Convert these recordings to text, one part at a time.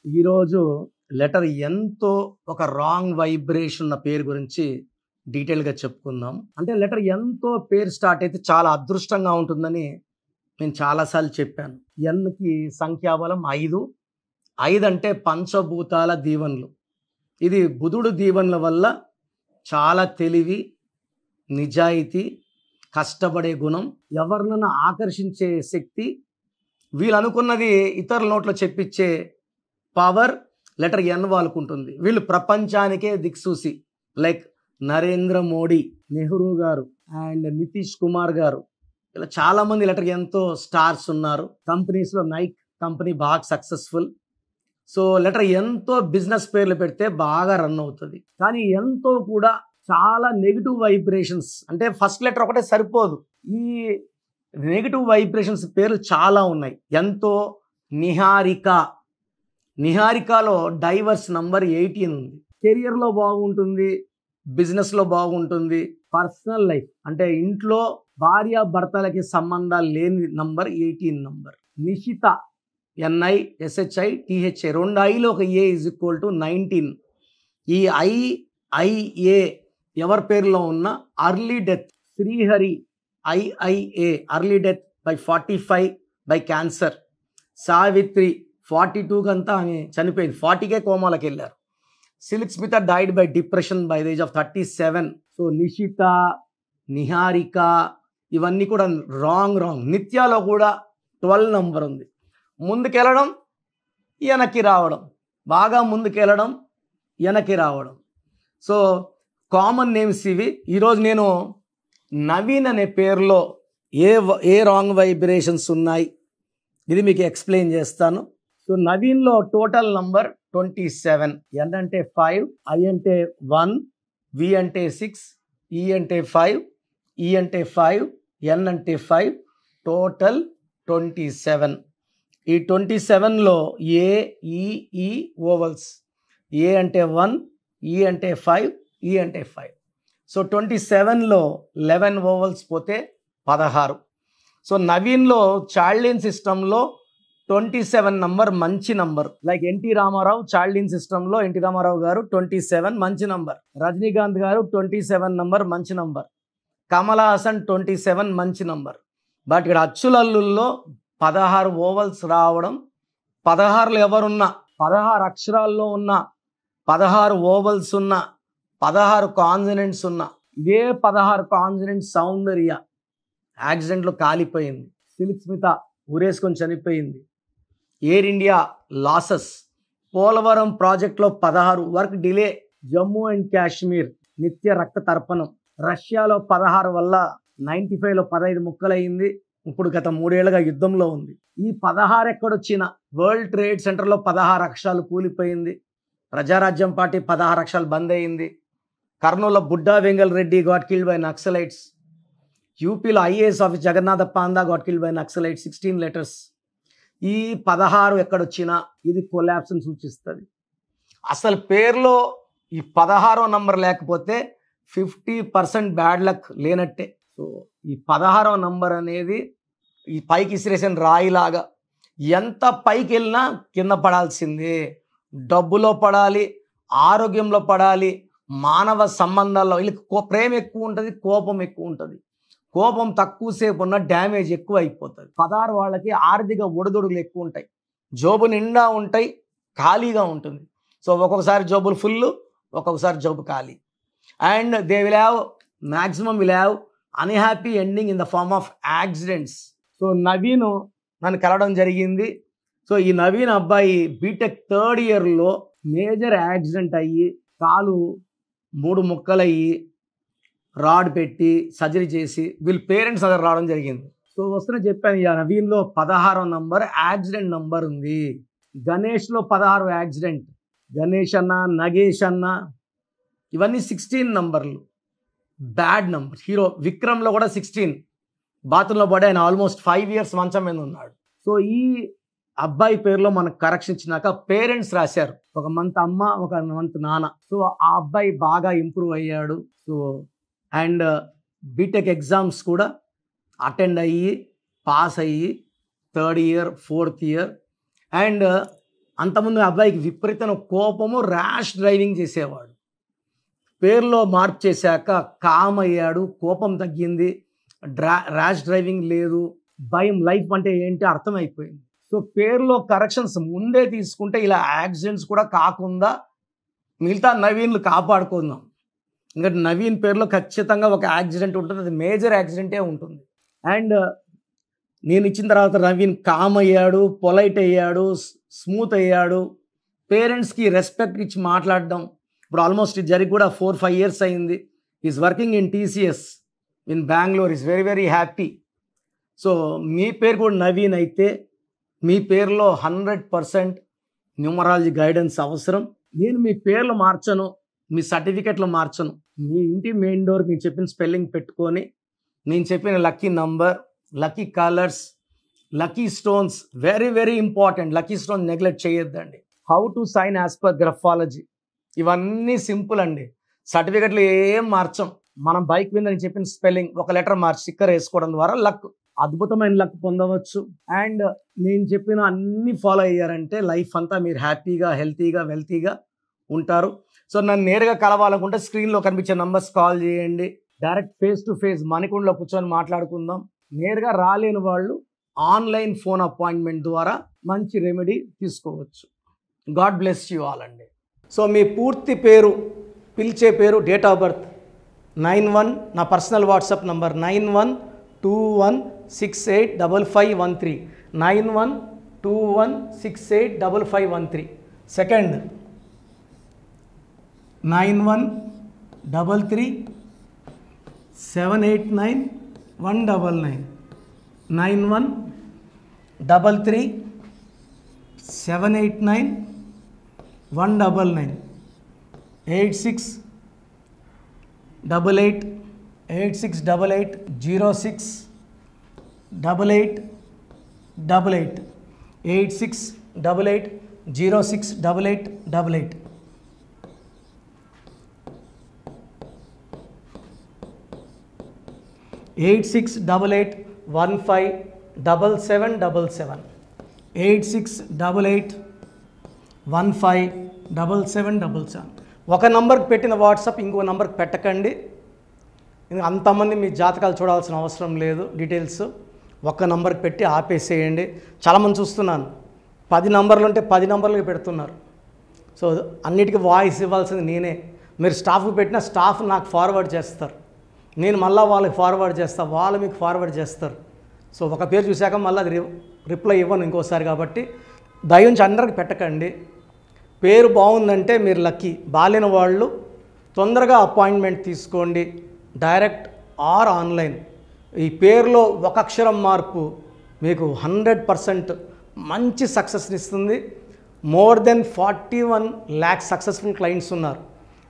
ఈరోజు లెటర్ ఎన్తో ఒక wrong vibration ఉన్న పేరు గురించి డీటెయిల్గా చెప్పుకుందాం. అంటే లెటర్ ఎన్తో పేరు స్టార్ట్ అయితే చాలా అదృష్టంగా ఉంటుందని నేను చాలాసార్లు చెప్పాను. ఎన్కి సంఖ్యాబలం 5. 5 అంటే పంచభూతాల దీవెనలు. ఇది బుధుడు దీవెనల వల్ల చాలా తెలివి, నిజాయితీ, కష్టపడే గుణం, ఎవరినైనా ఆకర్షించే శక్తి, వీళ్ళు అనుకున్నది ఇతరుల నోట్లో చెప్పించే పవర్ లెటర్ ఎన్ వాళ్ళకుంటుంది. వీళ్ళు ప్రపంచానికే దిక్సూసి. లైక్ నరేంద్ర మోడీ, నెహ్రూ గారు అండ్ నితీష్ కుమార్ గారు, ఇలా చాలామంది లెటర్ ఎన్తో స్టార్స్ ఉన్నారు. కంపెనీస్లో నైక్ కంపెనీ బాగా సక్సెస్ఫుల్. సో లెటర్ ఎన్తో బిజినెస్ పేర్లు పెడితే బాగా రన్ అవుతుంది. కానీ ఎన్తో కూడా చాలా నెగిటివ్ వైబ్రేషన్స్, అంటే ఫస్ట్ లెటర్ ఒకటే సరిపోదు, ఈ నెగిటివ్ వైబ్రేషన్స్ పేర్లు చాలా ఉన్నాయి. ఎంతో నిహారిక, నిహారికలో డైవర్స్ నంబర్ 18 ఉంది. కెరియర్లో బాగుంటుంది, బిజినెస్లో బాగుంటుంది, పర్సనల్ లైఫ్ అంటే ఇంట్లో భార్య భర్తలకి సంబంధాలు లేని నంబర్ 18 నంబర్. నిషిత, NISHITHA, 2 ఐలో ఒక A = 19. ఈ IIA ఎవరి పేరులో ఉన్న early death. Srihari, IIA, early death by 45 by cancer. Savitri 42 కంతా ఆమె చనిపోయింది, 40కే కోమాలకు వెళ్ళారు. Silk Smitha died by depression by the age of 37. So Nishitha, Niharika ఇవన్నీ కూడా రాంగ్. నిత్యాలో కూడా 12 నంబర్ ఉంది. ముందుకెళ్ళడం, వెనక్కి రావడం, బాగా ముందుకెళ్ళడం, వెనక్కి రావడం. సో కామన్ నేమ్స్ ఇవి. ఈరోజు నేను నవీన్ అనే పేరులో ఏ రాంగ్ వైబ్రేషన్స్ ఉన్నాయి ఇది మీకు ఎక్స్ప్లెయిన్ చేస్తాను. సో నవీన్లో టోటల్ నంబర్ 27. N అంటే 5, I అంటే 1, V అంటే 6, E అంటే 5, E అంటే 5, N అంటే 5, టోటల్ 27. ఈ 27లో AEE ఓవల్స్. A అంటే 1, E అంటే 5, E అంటే 5. సో 27లో 11 ఓవల్స్ పోతే 16. సో నవీన్లో చార్లిన్ సిస్టంలో 27 నంబర్ మంచి నంబర్. లైక్ ఎన్టీ రామారావు చార్లిన్ సిస్టంలో ఎన్టీ రామారావు గారు 27 మంచి నంబర్. రజనీకాంత్ గారు 27 నంబర్ మంచి నంబర్. కమల్ హాసన్ 27 మంచి నంబర్. బట్ ఇక్కడ అచ్చులల్లుల్లో 16 ఓవల్స్ రావడం, 16లో ఎవరున్నా, 16 అక్షరాల్లో ఉన్న, 16 ఓవల్స్ ఉన్న, 16 కాన్సనెంట్స్ ఉన్న, ఇదే 16 కాన్సనెంట్స్ సౌందర్య యాక్సిడెంట్లో కాలిపోయింది. సిల్క్ స్మిత ఊరేసుకొని చనిపోయింది. Air India losses. పోలవరం ప్రాజెక్ట్లో 16 work delay. Jammu and Kashmir నిత్య రక్త తర్పణం. రష్యాలో 16 వల్ల 95లో 15 ముక్కలయ్యింది. ఇప్పుడు గత 3 ఏళ్ళుగా యుద్ధంలో ఉంది. ఈ 16 ఎక్కడొచ్చిన? వరల్డ్ ట్రేడ్ సెంటర్లో 16 అక్షరాలు కూలిపోయింది. ప్రజారాజ్యం పార్టీ 16 అక్షరాలు బంద్ అయింది. కర్నూలులో Budda Vengal Reddy got killed by Naxalites. యూపీలో IAS office Jagannatha Panda got killed by Naxalites. 16 letters. ఈ 16 ఎక్కడొచ్చినా ఇది కొలాప్స్ని సూచిస్తుంది. అసలు పేరులో ఈ 16వ నంబర్ లేకపోతే 50% బ్యాడ్ లక్ లేనట్టే. సో ఈ 16వ నంబర్ అనేది ఈ పైకి ఇసిరేసిన రాయిలాగా, ఎంత పైకి వెళ్ళినా కింద పడాల్సిందే. డబ్బులో పడాలి, ఆరోగ్యంలో పడాలి, మానవ సంబంధాల్లో. వీళ్ళకి ప్రేమ ఎక్కువ ఉంటుంది, కోపం ఎక్కువ ఉంటుంది. కోపం తక్కువసేపు ఉన్న డ్యామేజ్ ఎక్కువ అయిపోతుంది. 16 వాళ్ళకి ఆర్థిక ఒడిదొడుగులు ఎక్కువ ఉంటాయి. జోబు నిండా ఉంటాయి, ఖాళీగా ఉంటుంది. సో ఒక్కొక్కసారి జోబులు ఫుల్, ఒక్కొక్కసారి జోబు ఖాళీ. And they will have unhappy ending in the form of accidents. So Naveen నన్ను కలవడం జరిగింది. సో ఈ నవీన్ అబ్బాయి బీటెక్ 3rd ఇయర్లో మేజర్ యాక్సిడెంట్ అయ్యి కాలు 3 ముక్కలయ్యి రాడ్ పెట్టి సర్జరీ చేసి వీళ్ళ పేరెంట్స్ దగ్గర రావడం జరిగింది. సో వస్తున్న చెప్పాను, ఇక నవీన్లో 16వ నంబర్ యాక్సిడెంట్ నంబర్ ఉంది. గణేష్లో 16 యాక్సిడెంట్. గణేష్ అన్న, నగేష్ అన్న ఇవన్నీ 16 నంబర్లు, బ్యాడ్ నంబర్. హీరో విక్రమ్లో కూడా 16 బాత్రూంలో పడి ఆయన ఆల్మోస్ట్ 5 ఇయర్స్ మంచం మీద ఉన్నాడు. సో ఈ అబ్బాయి పేరులో మనకు కరెక్షన్ ఇచ్చినాక పేరెంట్స్ రాశారు, ఒక మంత్ అమ్మ, ఒక మంత్ నాన్న. సో ఆ అబ్బాయి బాగా ఇంప్రూవ్ అయ్యాడు. సో అండ్ బీటెక్ ఎగ్జామ్స్ కూడా అటెండ్ అయ్యి పాస్ అయ్యి 3rd year 4th year. And అంతకుముందు అబ్బాయికి విపరీతమైన కోపము, ర్యాష్ డ్రైవింగ్ చేసేవాడు. పేరులో మార్పు చేశాక కామ్ అయ్యాడు, కోపం తగ్గింది, ర్యాష్ డ్రైవింగ్ లేదు, భయం, లైఫ్ అంటే ఏంటి అర్థమైపోయింది. సో పేరులో కరెక్షన్స్ ముందే తీసుకుంటే ఇలా యాక్సిడెంట్స్ కూడా కాకుండా మిగతా నవీన్లు కాపాడుకుందాం. ఇంకా నవీన్ పేరులో ఖచ్చితంగా ఒక యాక్సిడెంట్ ఉంటుంది, అది మేజర్ యాక్సిడెంటే ఉంటుంది. అండ్ నేను ఇచ్చిన తర్వాత నవీన్ కామ్ అయ్యాడు, పొలైట్ అయ్యాడు, స్మూత్ అయ్యాడు, పేరెంట్స్కి రెస్పెక్ట్ ఇచ్చి మాట్లాడడం. ఇప్పుడు ఆల్మోస్ట్ ఇది జరిగి కూడా 4-5 years అయింది. Is working in TCS in Bengaluru, is very very happy. So మీ పేరు కూడా నవీన్ అయితే మీ పేరులో 100% న్యూమరాలజీ గైడెన్స్ అవసరం. నేను మీ పేర్లు మార్చను, మీ సర్టిఫికెట్లు మార్చను. మీ ఇంటి మెయిన్ డోర్ నేను చెప్పిన స్పెల్లింగ్ పెట్టుకొని నేను చెప్పిన lucky number, lucky colours, lucky stones, very very important. Lucky stone neglect చేయొద్దండి. How to sign as per graphology, ఇవన్నీ సింపుల్ అండి. సర్టిఫికెట్లు ఏం మార్చం. మనం బైక్ మీద నేను చెప్పిన స్పెల్లింగ్ ఒక లెటర్ మార్చి స్టిక్కర్ వేసుకోవడం ద్వారా లక్, అద్భుతమైన లక్ పొందవచ్చు. అండ్ నేను చెప్పిన అన్ని ఫాలో అయ్యారంటే లైఫ్ అంతా మీరు హ్యాపీగా, హెల్తీగా, వెల్తీగా ఉంటారు. సో నన్ను నేరుగా కలవాలనుకుంటే స్క్రీన్లో కనిపించే నంబర్స్ కాల్ చేయండి. డైరెక్ట్ ఫేస్ టు ఫేస్ మణికొండలో కూర్చొని మాట్లాడుకుందాం. నేరుగా రాలేని వాళ్ళు ఆన్లైన్ ఫోన్ అపాయింట్మెంట్ ద్వారా మంచి రెమెడీ తీసుకోవచ్చు. గాడ్ బ్లెస్ యూ ఆల్ అండి. సో మీ పూర్తి పేరు, పిలిచే పేరు, డేట్ ఆఫ్ బర్త్ 91, నా పర్సనల్ వాట్సాప్ నంబర్ 9121685513, 9121685513. సెకండ్ 9133789199, 9133789199, 86888688068888, 8688068888. 8688157777, 8688157777. ఒక నంబర్కి పెట్టిన వాట్సాప్ ఇంకో నంబర్కి పెట్టకండి. అంతమంది మీ జాతకాలు చూడాల్సిన అవసరం లేదు. డీటెయిల్స్ ఒక్క నంబర్కి పెట్టి ఆపేసేయండి. చాలామంది చూస్తున్నాను 10 నంబర్లు ఉంటే 10 నంబర్లకి పెడుతున్నారు. సో అన్నిటికీ వాయిస్ ఇవ్వాల్సింది నేనే. మీరు స్టాఫ్కి పెట్టిన స్టాఫ్ నాకు ఫార్వర్డ్ చేస్తారు, నేను మళ్ళీ వాళ్ళకి ఫార్వర్డ్ చేస్తాను, వాళ్ళు మీకు ఫార్వర్డ్ చేస్తారు. సో ఒక పేరు చూశాక మళ్ళీ అది రిప్లై ఇవ్వను ఇంకోసారి. కాబట్టి దయించి అందరికి పెట్టకండి. పేరు బాగుందంటే మీరు లక్కీ. బాలేని వాళ్ళు తొందరగా అపాయింట్మెంట్ తీసుకోండి, డైరెక్ట్ ఆర్ ఆన్లైన్. ఈ పేరులో ఒక అక్షరం మార్పు మీకు 100% మంచి సక్సెస్ని ఇస్తుంది. More than 41 lakhs successful clients ఉన్నారు.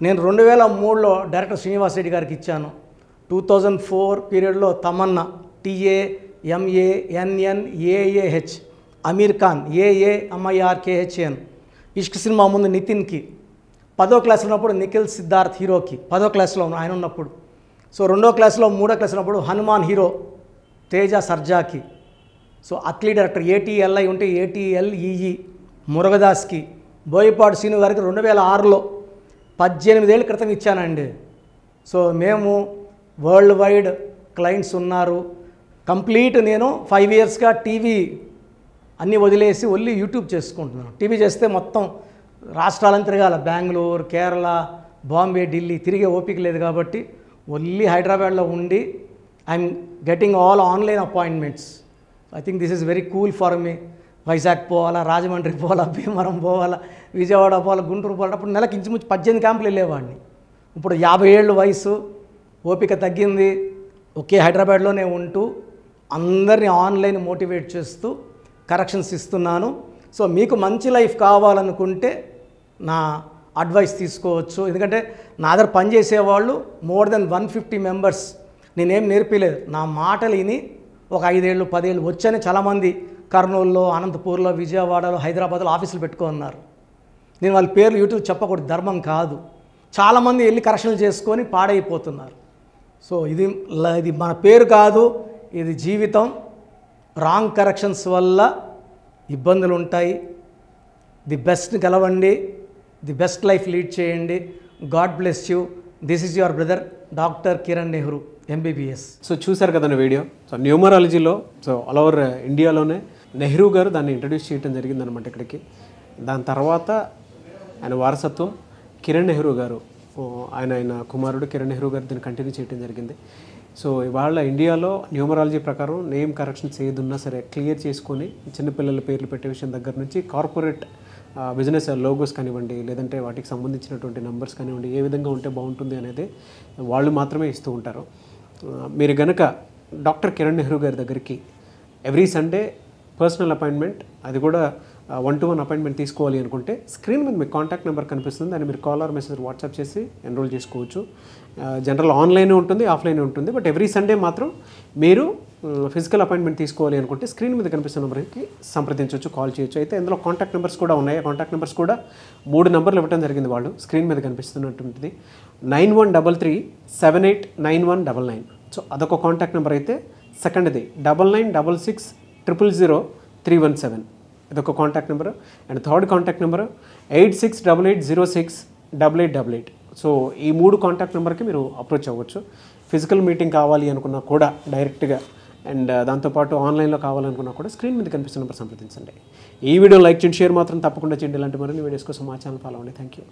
నేను 2003లో డైరెక్టర్ శ్రీనివాస్ రెడ్డి గారికి ఇచ్చాను. 2004 పీరియడ్లో తమన్నా, TAMANNAAH, అమీర్ ఖాన్, AAMIRKHAN, ఇష్క్ సినిమా ముందు నితిన్కి, 10వ క్లాస్లో ఉన్నప్పుడు నిఖిల్ సిద్ధార్థ్ హీరోకి, 10వ క్లాస్లో ఆయన ఉన్నప్పుడు. సో 2వ క్లాస్లో 3వ క్లాస్ ఉన్నప్పుడు హనుమాన్ హీరో తేజ సర్జాకి. సో అత్లీ డైరెక్టర్ ATLI ఉంటే ATLEE మురుగదాస్కి, బోయపాడు శ్రీను గారికి 2006లో 18 ఏళ్ళ క్రితం ఇచ్చానండి. సో మేము వరల్డ్ వైడ్ క్లయింట్స్ ఉన్నారు. కంప్లీట్ నేను 5 yearsగా టీవీ అన్నీ వదిలేసి ఓన్లీ యూట్యూబ్ చేసుకుంటున్నాను. టీవీ చేస్తే మొత్తం రాష్ట్రాలను తిరగాల, బెంగళూరు, కేరళ, బాంబే, ఢిల్లీ తిరిగే ఓపిక లేదు. కాబట్టి ఓన్లీ హైదరాబాద్లో ఉండి I'm getting all online appointments. I think this is very cool for me. Vizag పోవాలా, రాజమండ్రి పోవాలా, భీమవరం పోవాలా, విజయవాడ పోవాలా, గుంటూరు పోవాలా. అప్పుడు నెలకి ఇంచుమించు 18 క్యాంపులు వెళ్ళేవాడిని. ఇప్పుడు 50 ఏళ్ళు వయసు, ఓపిక తగ్గింది. ఒకే హైదరాబాద్లోనే ఉంటూ అందరినీ ఆన్లైన్ మోటివేట్ చేస్తూ కరెక్షన్స్ ఇస్తున్నాను. సో మీకు మంచి లైఫ్ కావాలనుకుంటే నా అడ్వైస్ తీసుకోవచ్చు. ఎందుకంటే నా దగ్గర పనిచేసేవాళ్ళు మోర్ దెన్ 150 మెంబర్స్. నేనేం నేర్పిలేదు, నా మాటలు విని ఒక 5 ఏళ్ళు 10 ఏళ్ళు వచ్చని చాలామంది కర్నూలులో, అనంతపూర్లో, విజయవాడలో, హైదరాబాద్లో ఆఫీసులు పెట్టుకున్నారు. నేను వాళ్ళ పేర్లు యూట్యూబ్ చెప్పకూడదు, ధర్మం కాదు. చాలామంది వెళ్ళి కరెక్షన్లు చేసుకొని పాడైపోతున్నారు. సో ఇది మన పేరు కాదు, ఇది జీవితం. రాంగ్ కరెక్షన్స్ వల్ల ఇబ్బందులు ఉంటాయి. ది బెస్ట్ గెలవండి, ది బెస్ట్ లైఫ్ లీడ్ చేయండి. God bless you. This is your brother doctor Kiran Nehru MBBS. So చూసారు కదండి వీడియో. సో న్యూమరాలజీలో సో ఆల్ ఓవర్ ఇండియాలోనే నెహ్రూ గారు దాన్ని ఇంట్రడ్యూస్ చేయడం జరిగిందనమాట ఇక్కడికి. దాని తర్వాత ఆయన వారసత్వం కిరణ్ నెహ్రూ గారు, ఆయన కుమారుడు కిరణ్ నెహ్రూ గారు దీన్ని కంటిన్యూ చేయడం జరిగింది. సో ఇవాళ ఇండియాలో న్యూమరాలజీ ప్రకారం నేమ్ కరెక్షన్స్ ఏదున్నా సరే క్లియర్ చేసుకొని చిన్నపిల్లల పేర్లు పెట్టే విషయం దగ్గర నుంచి కార్పొరేట్ బిజినెస్ లోగోస్ కానివ్వండి, లేదంటే వాటికి సంబంధించినటువంటి నెంబర్స్ కానివ్వండి, ఏ విధంగా ఉంటే బాగుంటుంది అనేది వాళ్ళు మాత్రమే ఇస్తూ ఉంటారు. మీరు గనక డాక్టర్ కిరణ్ నెహ్రూ గారి దగ్గరికి ఎవ్రీ సండే పర్సనల్ అపాయింట్మెంట్, అది కూడా 1-to-1 అపాయింట్మెంట్ తీసుకోవాలి అనుకుంటే స్క్రీన్ మీద మీకు కాంటాక్ట్ నెంబర్ కనిపిస్తుంది, దాన్ని మీరు కాల్ ఆర్ మెసేజ్ వాట్సాప్ చేసి ఎన్రోల్ చేసుకోవచ్చు. జనరల్ ఆన్లైన్ ఉంటుంది, ఆఫ్లైన్ ఉంటుంది. బట్ ఎవ్రీ సండే మాత్రం మీరు ఫిజికల్ అపాయింట్మెంట్ తీసుకోవాలి అనుకుంటే స్క్రీన్ మీద కనిపిస్తున్న నెంబర్కి సంప్రదించవచ్చు, కాల్ చేయొచ్చు. అయితే ఇందులో కాంటాక్ట్ నెంబర్స్ కూడా ఉన్నాయి. కాంటాక్ట్ నెంబర్స్ కూడా 3 నెంబర్లు ఇవ్వడం జరిగింది వాళ్ళు స్క్రీన్ మీద కనిపిస్తున్నటువంటిది. 9133789199. సో అదొక కాంటాక్ట్ నెంబర్. అయితే సెకండ్ది 9966000317, ఇదొక contact number. And third contact number 8688068888. So ఈ 3 కాంటాక్ట్ నెంబర్కి మీరు అప్రోచ్ అవ్వచ్చు. ఫిజికల్ మీటింగ్ కావాలి అనుకున్నా కూడా డైరెక్ట్గా, అండ్ దాంతోపాటు ఆన్లైన్లో కావాలనుకున్నా కూడా స్క్రీన్ మీద కనిపిస్తున్న నెంబర్ సంప్రదించండి. ఈ వీడియో లైక్ చేయండి, షేర్ మాత్రం తప్పకుండా చేయండి. ఇలాంటి మరిన్ని వీడియోస్ కోసం మా ఛానల్ ఫాలో అవ్వండి. Thank you.